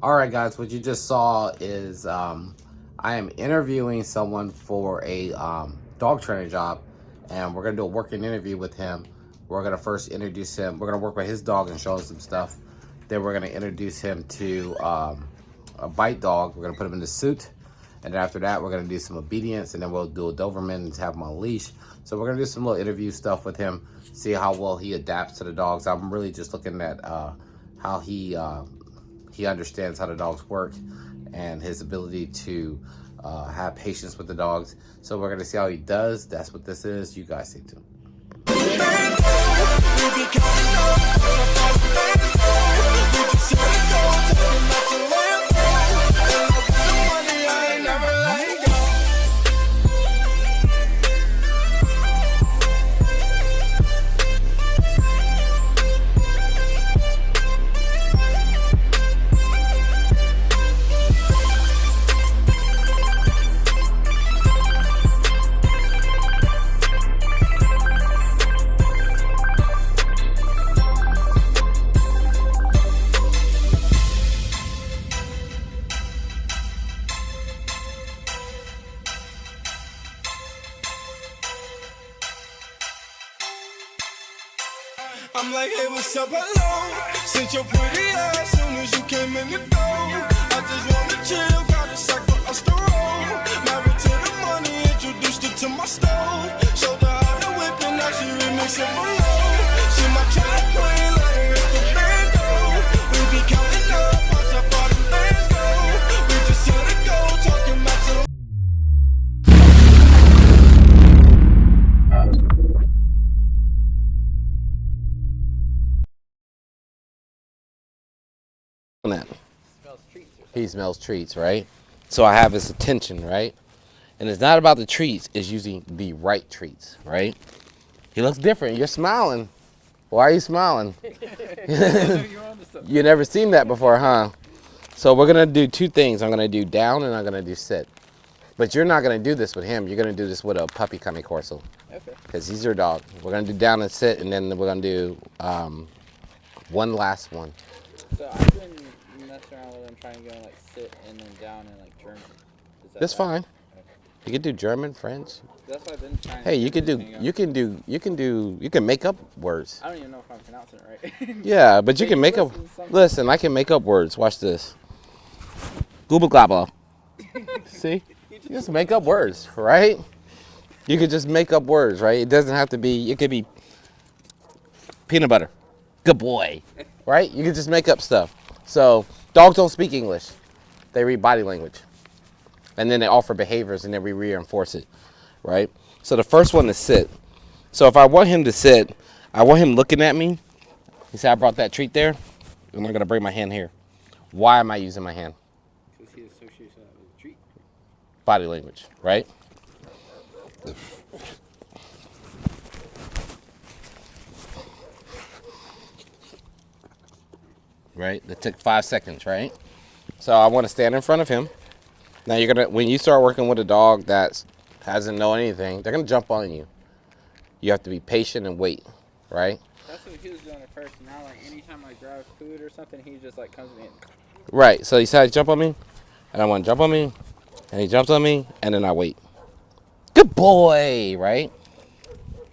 All right, guys, what you just saw is I am interviewing someone for a dog trainer job, and we're going to do a working interview with him. We're going to first introduce him. We're going to work with his dog and show him some stuff. Then we're going to introduce him to a bite dog. We're going to put him in the suit. And then after that, we're going to do some obedience, and then we'll do a Doberman and have him on a leash. So we're going to do some little interview stuff with him, see how well he adapts to the dogs. I'm really just looking at how he understands how the dogs work and his ability to have patience with the dogs. So we're going to see how he does. That's what this is. You guys stay tuned. I'm like, hey, what's up, hello? Since your pretty ass, soon as you came in the door, I just wanna chill, got a sack for us to roll. Married to the money, introduced her to my stove. Showed her how to whip and now she remix it below. She my track queen, let her hit the bando. We be counting up, watch how far the bands go. We just here to go, talking about some. That. He smells treats, right? So I have his attention, right? And it's not about the treats, it's using the right treats, right? He looks different. You're smiling. Why are you smiling? You never seen that before, huh? So we're gonna do two things. I'm gonna do down and I'm gonna do sit. But you're not gonna do this with him. You're gonna do this with a puppy Cane Corso. Okay. Because he's your dog. We're gonna do down and sit, and then we're gonna do one last one. So I've been messing around with him, trying to go like sit and then down and like German. That's fine. Okay. You can do German, French. That's what I've been trying. Hey, you can make up words. I don't even know if I'm pronouncing it right. Yeah, but you can make up. Listen, I can make up words. Watch this. Google glabla. See, you just make up words, right? You could just make up words, right? It doesn't have to be. It could be peanut butter. Good boy. Right? You can just make up stuff. So dogs don't speak English. They read body language. And then they offer behaviors and then we reinforce it. Right? So the first one is sit. So if I want him to sit, I want him looking at me. He said, I brought that treat there. And I'm going to bring my hand here. Why am I using my hand? Because he associates that with a treat. Body language. Right? Right? That took 5 seconds, right? So I want to stand in front of him. Now you're gonna, when you start working with a dog that hasn't know anything, they're gonna jump on you. You have to be patient and wait, right? That's what he was doing at first. Now, like anytime I grab food or something, he just like comes in. Right. So he said, jump on me, and I want to jump on me, and he jumps on me, and then I wait. Good boy, right?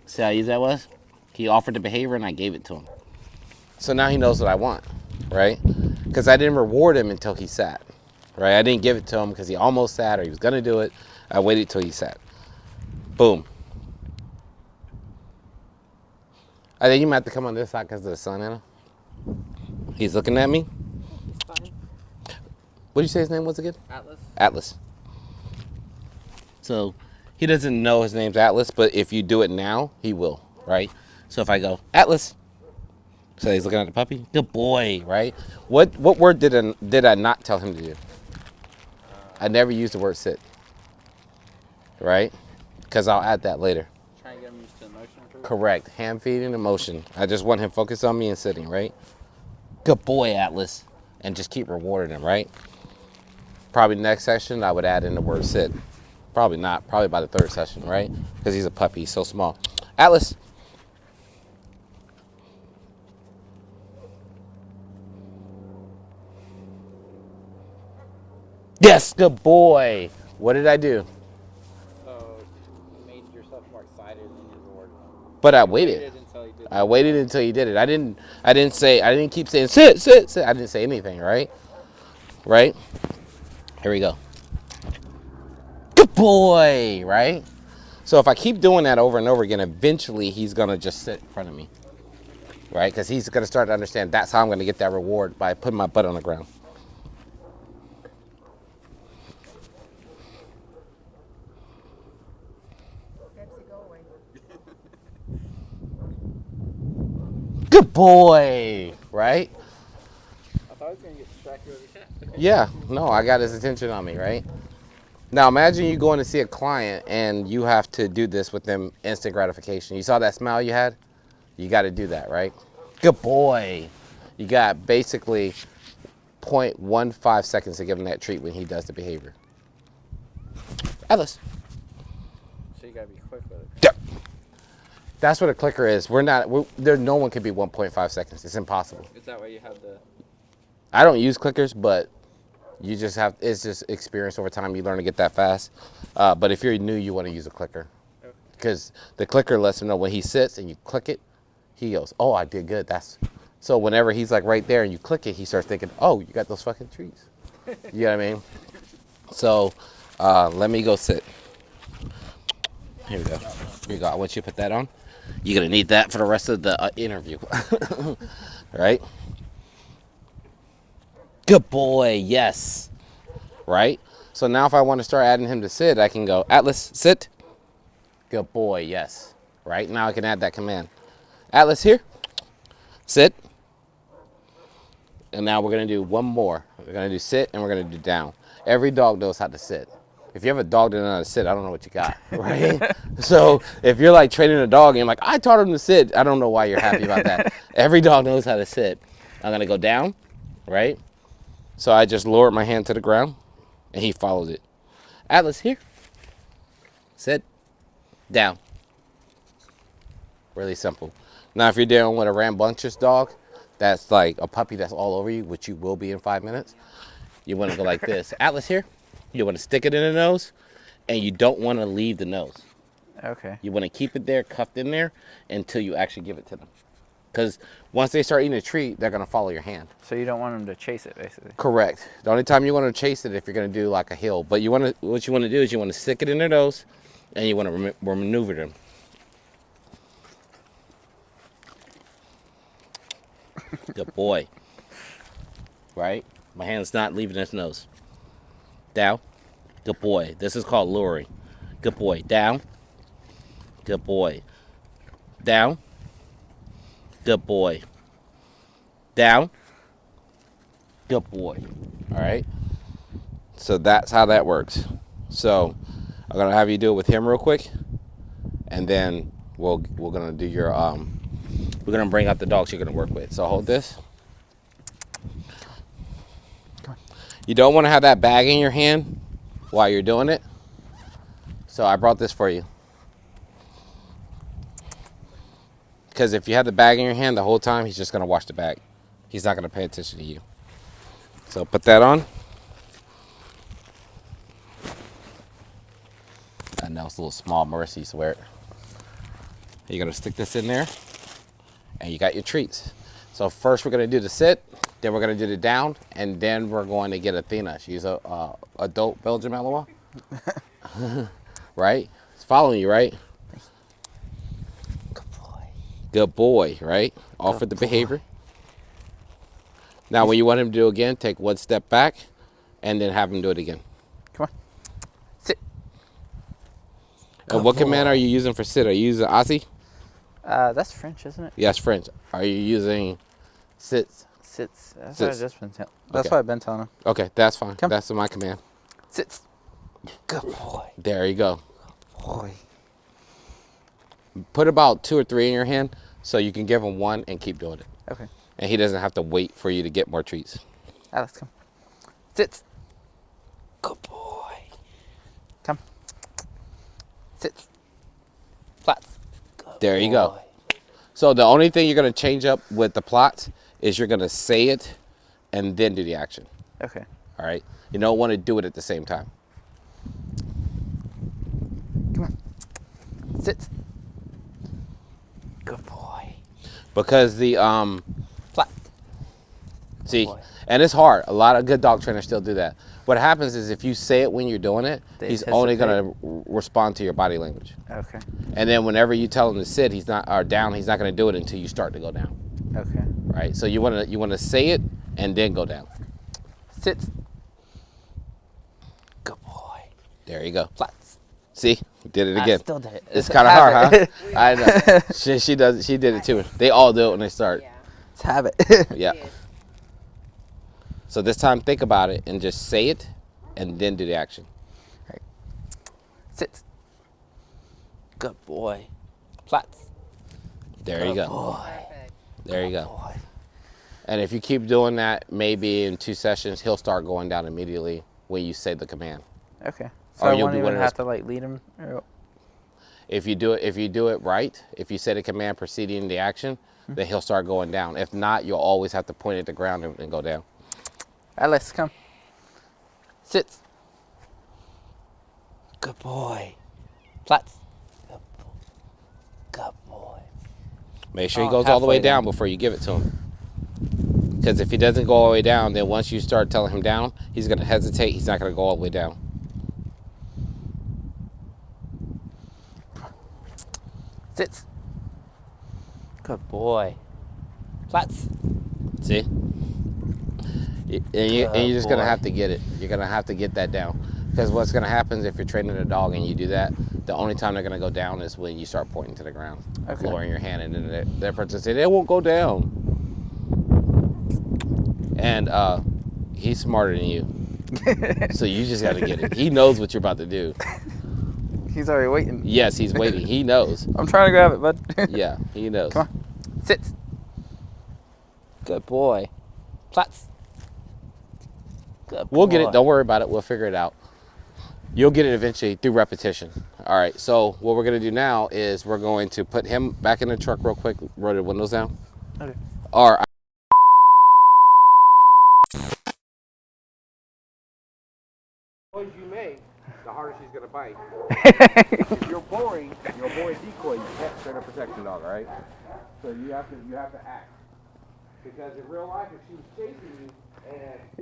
See how easy that was? He offered the behavior, and I gave it to him. So now he knows what I want. Right? Because I didn't reward him until he sat. Right? I didn't give it to him because he almost sat or he was going to do it. I waited till he sat. Boom. I think you might have to come on this side because of the sun, Anna. He's looking at me. Fine. What did you say his name was again? Atlas. Atlas. So he doesn't know his name's Atlas, but if you do it now, he will. Right? So if I go, Atlas. So he's looking at the puppy. Good boy, right? What word did I not tell him to do? I never used the word sit, right? Because I'll add that later. Trying to get him used to emotion. Correct. Hand feeding emotion. I just want him focused on me and sitting, right? Good boy, Atlas. And just keep rewarding him, right? Probably next session, I would add in the word sit. Probably not. Probably by the third session, right? Because he's a puppy. He's so small. Atlas. Yes, good boy. What did I do? So you made yourself more excited than you were. But I You waited. until you did. I waited until you did it. I didn't keep saying sit, sit, sit. I didn't say anything, right? Right? Here we go. Good boy, right? So if I keep doing that over and over again, eventually he's gonna just sit in front of me, right? Because he's gonna start to understand that's how I'm gonna get that reward by putting my butt on the ground. Good boy, right? I thought I was gonna get distracted with the cat. Yeah, no, I got his attention on me, right? Now imagine you going to see a client and you have to do this with them instant gratification. You saw that smile you had? You got to do that, right? Good boy. You got basically 0.15 seconds to give him that treat when he does the behavior. Atlas. So you gotta be quick with it. Yeah. That's what a clicker is. There. No one can be 1.5 seconds. It's impossible. Is that why you have the? I don't use clickers, but you just have, it's just experience over time. You learn to get that fast. But if you're new, you want to use a clicker. Because the clicker lets him know when he sits and you click it, he goes, oh, I did good. So whenever he's like right there and you click it, he starts thinking, oh, you got those fucking trees. You know what I mean? So let me go sit. Here we go. Here you go. I want you to put that on. You're going to need that for the rest of the interview. Right? Good boy. Yes. Right? So now if I want to start adding him to sit, I can go, Atlas, sit. Good boy. Yes. Right? Now I can add that command. Atlas, here. Sit. And now we're going to do one more. We're going to do sit and we're going to do down. Every dog knows how to sit. If you have a dog that doesn't know how to sit, I don't know what you got, right? So if you're like training a dog and you're like, I taught him to sit, I don't know why you're happy about that. Every dog knows how to sit. I'm going to go down, right? So I just lowered my hand to the ground and he followed it. Atlas, here. Sit. Down. Really simple. Now if you're dealing with a rambunctious dog, that's like a puppy that's all over you, which you will be in 5 minutes, you want to go like this. Atlas, here. You want to stick it in the nose, and you don't want to leave the nose. Okay. You want to keep it there, cuffed in there, until you actually give it to them. Because once they start eating a treat, they're going to follow your hand. So you don't want them to chase it, basically. Correct. The only time you want to chase it if you're going to do like a hill. But what you want to do is you want to stick it in their nose, and you want to maneuver them. Good boy. Right? My hand's not leaving his nose. Down. Good boy. This is called luring. Good boy. Down. Good boy. Down. Good boy. Down. Good boy. All right. So that's how that works. So I'm gonna have you do it with him real quick, and then we're gonna do your we're gonna bring out the dogs you're gonna work with. So hold this. You don't want to have that bag in your hand while you're doing it. So I brought this for you. Because if you have the bag in your hand the whole time, he's just going to watch the bag. He's not going to pay attention to you. So put that on. I know it's a little small, Marissa used to wear it. You're going to stick this in there, and you got your treats. So first we're going to do the sit. Then we're going to do the down, and then we're going to get Athena. She's a adult Belgian Malinois. Right? It's following you, right? Good boy. Good boy, right? Offer the behavior. Now, when you want him to do it again, take one step back, and then have him do it again. Come on. Sit. And what command are you using for sit? Are you using Aussie? That's French, isn't it? Yes, French. Are you using sits? Sits. That's Sits. what I've just been telling. That's Okay. what I've been telling him. Okay, that's fine. Come. That's my command. Sits. Good boy. There you go. Boy. Put about 2 or 3 in your hand so you can give him one and keep doing it. Okay. And he doesn't have to wait for you to get more treats. Alex, come. Sits. Good boy. Come. Sits. Flats. Good There you go. boy. So the only thing you're going to change up with the plots is you're going to say it and then do the action. Okay. All right. You don't want to do it at the same time. Come on. Sit. Good boy. Because the Flat. see, boy. and it's hard. A lot of good dog trainers still do that. What happens is if you say it when you're doing it, he's only going to respond to your body language. Okay. And then whenever you tell him to sit, he's not, or down, he's not going to do it until you start to go down. Okay. Right. So you want to say it and then go down. Sit. Good boy. There you go. Flats. See, did it again. I still did it. It's kind of hard, huh? I know. She does. She did it too. They all do it when they start. Yeah. Let's have it. Yeah. Yes. So this time, think about it and just say it, and then do the action. Right. Sit. Good boy. Flats. There you Good go. boy. Perfect. There you go. Boy. And if you keep doing that, maybe in 2 sessions, he'll start going down immediately when you say the command. Okay. So Or I you'll won't be one even of have those- to like lead him. Or... If you do it right, if you say the command preceding the action, then he'll start going down. If not, you'll always have to point at the ground and go down. Alice, come. Sit. Good boy. Flats. Good boy. Good boy. Make sure he Oh, goes all the way halfway down down. before you give it to him. Because if he doesn't go all the way down, then once you start telling him down, he's going to hesitate. He's not going to go all the way down. Sit. Good boy. Flats. See? And you're just going to have to get it. You're going to have to get that down. Because what's going to happen is if you're training a dog and you do that, the only time they're going to go down is when you start pointing to the ground, Okay. lowering your hand, and then their person say, they won't go down. And he's smarter than you. So you just got to get it. He knows what you're about to do. He's already waiting. Yes, he's waiting. He knows. I'm trying to grab it, bud. Yeah, he knows. Come on. Sit. Good boy. Flats. Good We'll get it. boy. Don't worry about it. We'll figure it out. You'll get it eventually through repetition. All right. So what we're going to do now is we're going to put him back in the truck real quick. Roll the windows down. Okay. Or noise you make, the harder she's going to bite. If you're boring decoy. You can't train a protection dog, all right? So you have to act. Because in real life, if she was chasing you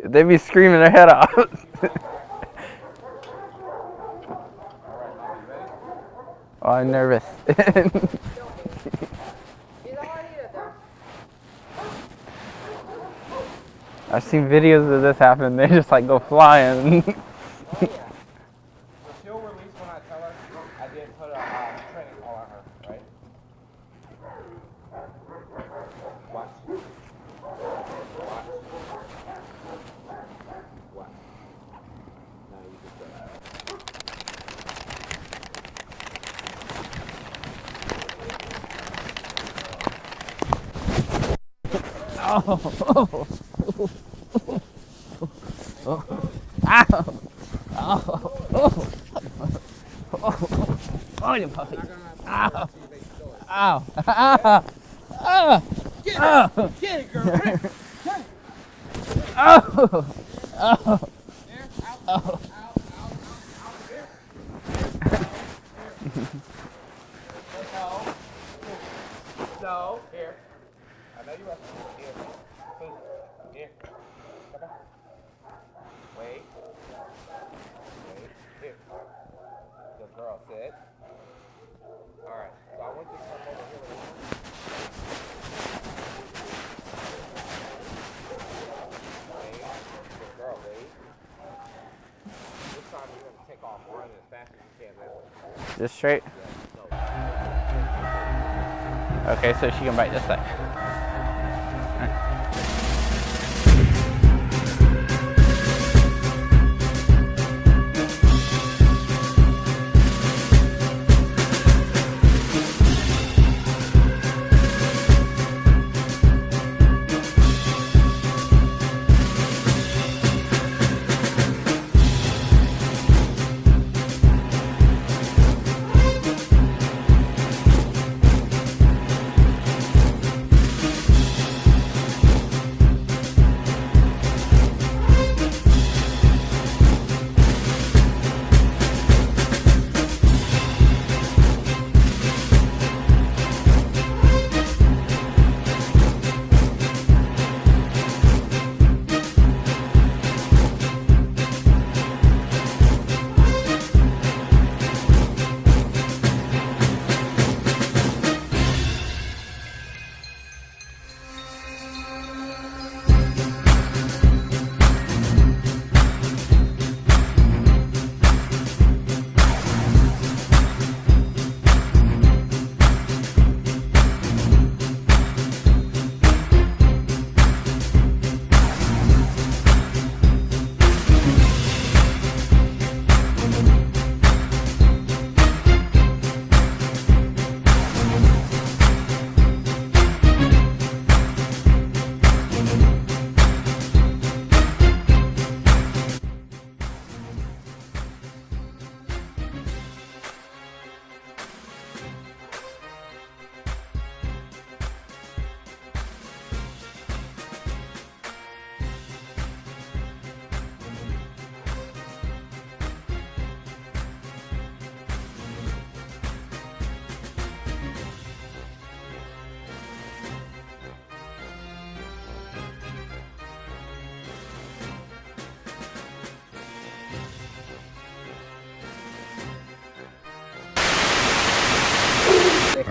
and They be screaming their head off. Oh, I'm nervous. She's already here, though. I've seen videos of this happen. They just like go flying. So she'll release when I tell her. I did put a training call on her, right? Watch. Watch. Now you just Oh, you puppy. Ow. Ow. Ow. Ow. Get it, girl. Ow. Ow. Ow. No, here. I know you are. Here. Food. Here. Come on. Wait. Wait. Here. Good girl. Sit. Alright. So I want you to come over here with me. Wait. Good girl. Wait. This time you're going to take off running as fast as you can. This way. Just straight. Okay, so she can bite this side.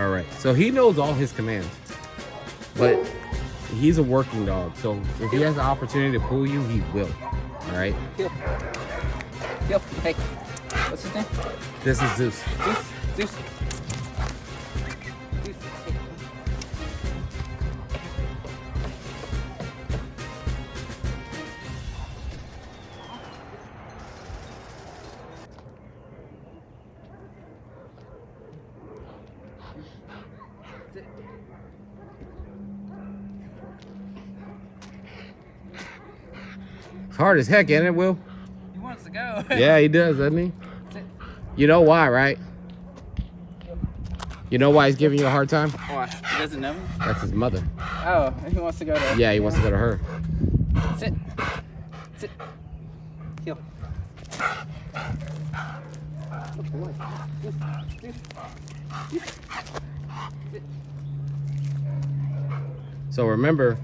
All right. So he knows all his commands, but he's a working dog. So if he has the opportunity to pull you, he will. All right. Heel. Heel. Hey. What's his name? This is Zeus. Zeus. Zeus. Zeus. It's hard as heck, isn't it, Will? He wants to go. Yeah, he does, doesn't he? You know why, right? You know why he's giving you a hard time? Why? He doesn't know me? That's his mother. Oh, he wants to go to... Yeah, he wants to go to her. Sit. Sit. Heel. Good boy. So remember,